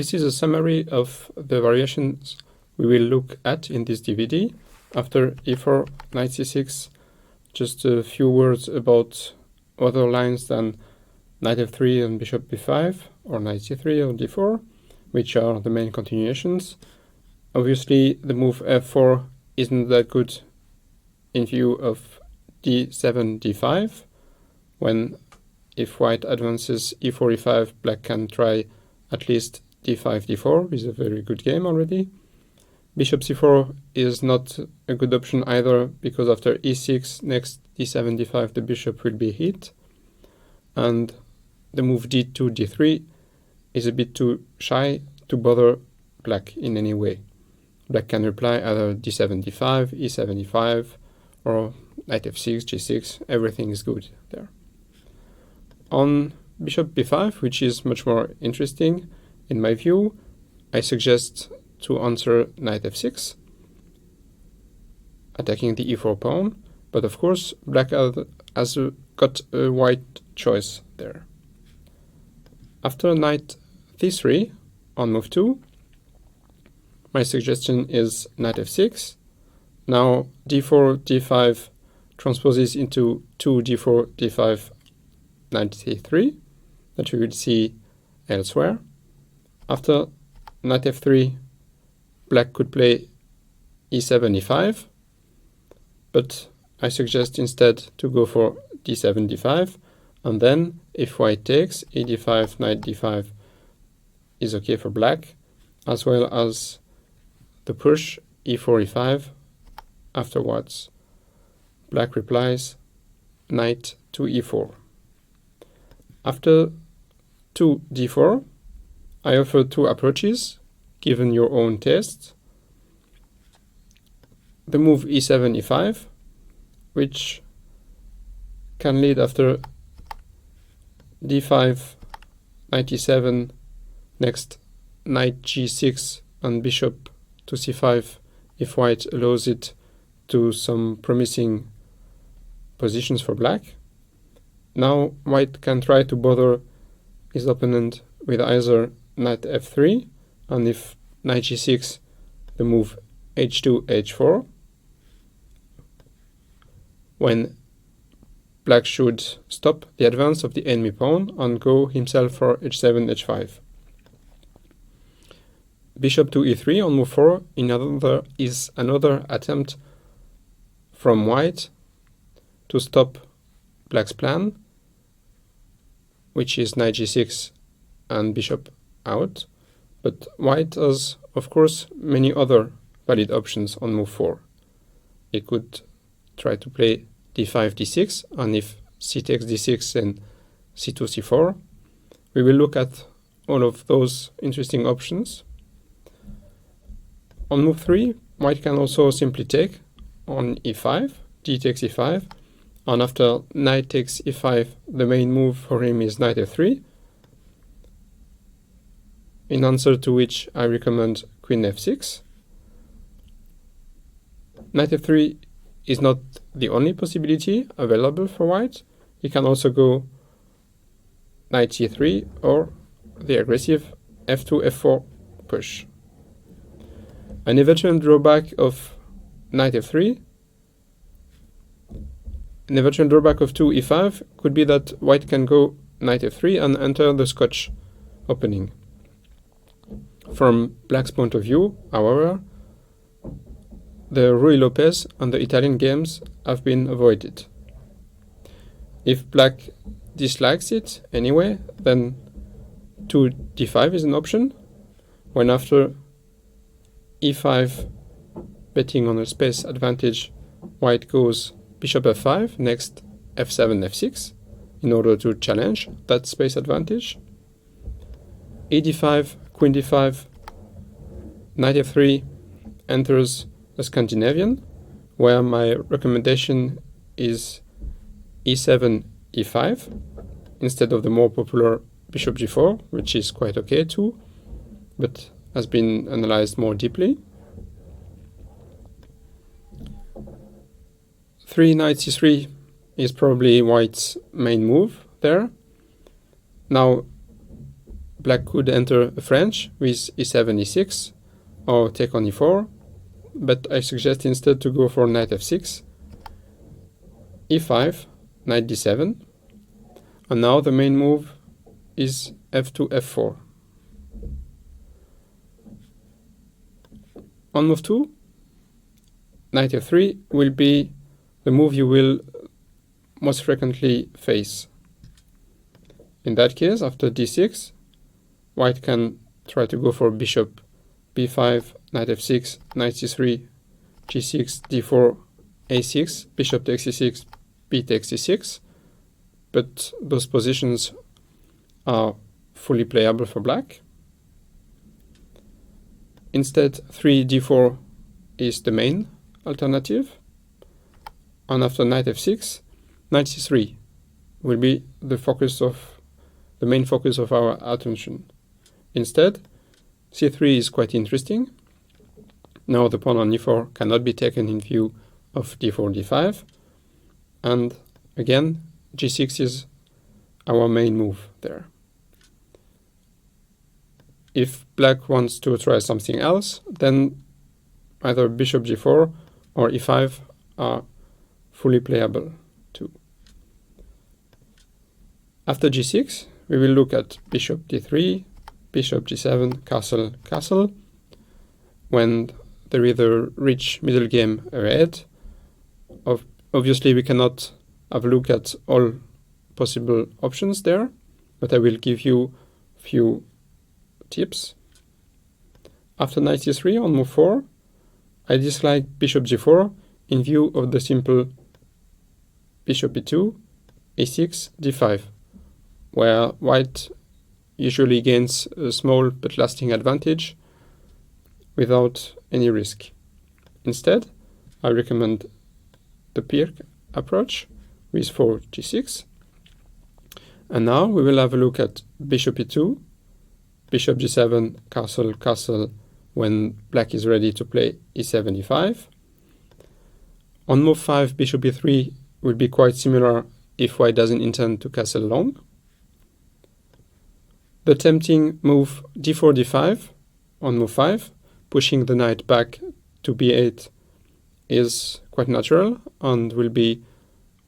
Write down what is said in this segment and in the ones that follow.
This is a summary of the variations we will look at in this DVD. After e4, knight c6, just a few words about other lines than knight f3 and bishop b5, or knight c3 or d4, which are the main continuations. Obviously, the move f4 isn't that good in view of d7, d5, when if white advances e4, e5, black can try at least d5, d4, is a very good game already. Bishop c4 is not a good option either, because after e6, next d7, d5, the bishop will be hit. And the move d2, d3 is a bit too shy to bother black in any way. Black can reply either d7, d5, e7, e5, or knight f6, g6, everything is good there. On bishop b5, which is much more interesting in my view, I suggest to answer knight f6, attacking the e4 pawn, but of course black has got a white choice there. After knight c3 on move 2, my suggestion is knight f6. Now d4, d5 transposes into 2 d4, d5, knight c3, that we will see elsewhere. After knight f3, black could play e7, e5, but I suggest instead to go for d7, d5, and then if white takes, e d5, knight d5 is okay for black, as well as the push e4, e5. Afterwards, black replies knight to e4. After 2 d4, I offer two approaches, given your own taste. The move e7, e5, which can lead after d5, knight e7, next knight g6 and bishop to c5 if white allows it to some promising positions for black. Now white can try to bother his opponent with either knight f3, and if knight g6, the move h2, h4, when black should stop the advance of the enemy pawn and go himself for h7, h5. Bishop to e3 on move 4 is another attempt from white to stop black's plan, which is knight g6 and bishop out, but white has, of course, many other valid options on move 4. He could try to play d5, d6, and if c takes d6, then c2, c4. We will look at all of those interesting options. On move 3, white can also simply take on e5, d takes e5, and after knight takes e5, the main move for him is knight f3, in answer to which I recommend queen f6. Knight f3 is not the only possibility available for white. He can also go knight c3 or the aggressive f2, f4 push. An eventual drawback of knight f3, an eventual drawback of 2 e5 could be that white can go knight f3 and enter the Scotch opening. From black's point of view, however, the Ruy Lopez and the Italian games have been avoided. If black dislikes it anyway, then 2 d5 is an option, when after e5, betting on a space advantage, white goes bishop f5, next f7, f6, in order to challenge that space advantage. e d5, queen d5, knight f3 enters the Scandinavian, where my recommendation is e7, e5, instead of the more popular bishop g4, which is quite okay too, but has been analyzed more deeply. 3 knight c3 is probably white's main move there. Now black could enter a French with e7, e6, or take on e4, but I suggest instead to go for knight f6, e5, knight d7, and now the main move is f2, f4. On move 2, knight f3 will be the move you will most frequently face. In that case, after d6, white can try to go for bishop b5, knight f6, knight c3, g6, d4, a6, bishop takes c6, b takes c6, but those positions are fully playable for black. Instead, 3 d4 is the main alternative, and after knight f6, knight c3 will be the main focus of our attention. Instead, c3 is quite interesting. Now the pawn on e4 cannot be taken in view of d4, d5, and again g6 is our main move there. If black wants to try something else, then either bishop g4 or e5 are fully playable too. After g6, we will look at bishop d3, bishop g7, castle, castle, when there is a rich middle game ahead. Obviously, we cannot have a look at all possible options there, but I will give you a few tips. After knight c3 on move 4, I dislike bishop g4 in view of the simple bishop e2, a6, d5, where white usually gains a small but lasting advantage without any risk. Instead, I recommend the Pirc approach with 4 g6. And now we will have a look at bishop e2, bishop g7, castle, castle, when black is ready to play e7, e5. On move 5, bishop e3 will be quite similar if white doesn't intend to castle long. The tempting move d4, d5 on move 5, pushing the knight back to b8, is quite natural and will be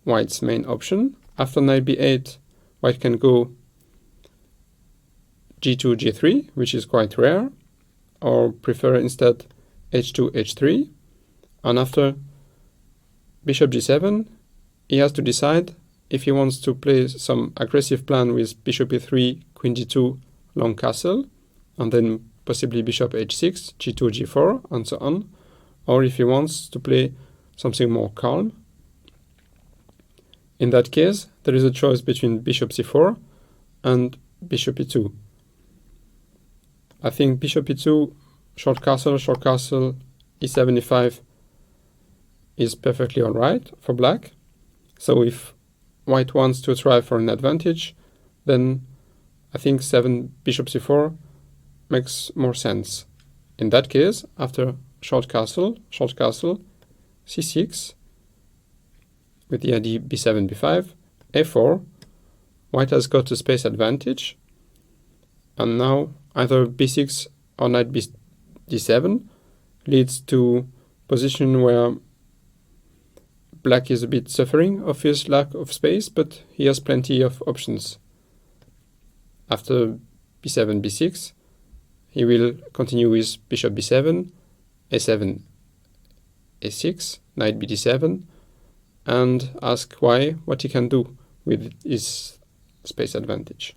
white's main option. After knight b8, white can go g2, g3, which is quite rare, or prefer instead h2, h3. And after bishop g7, he has to decide if he wants to play some aggressive plan with bishop e3, queen d2, long castle, and then possibly bishop h6, g2, g4, and so on, or if he wants to play something more calm. In that case, there is a choice between bishop c4 and bishop e2. I think bishop e2, short castle, e7, e5 is perfectly alright for black. So if white wants to try for an advantage, then I think 7 bishop c4 makes more sense. In that case, after short castle, c6, with the idea b7, b5, a4, white has got a space advantage, and now either b6 or knight d7 leads to position where black is a bit suffering of his lack of space, but he has plenty of options. After b7, b6, he will continue with bishop b7, a7, a6, knight bd7, and ask what he can do with his space advantage.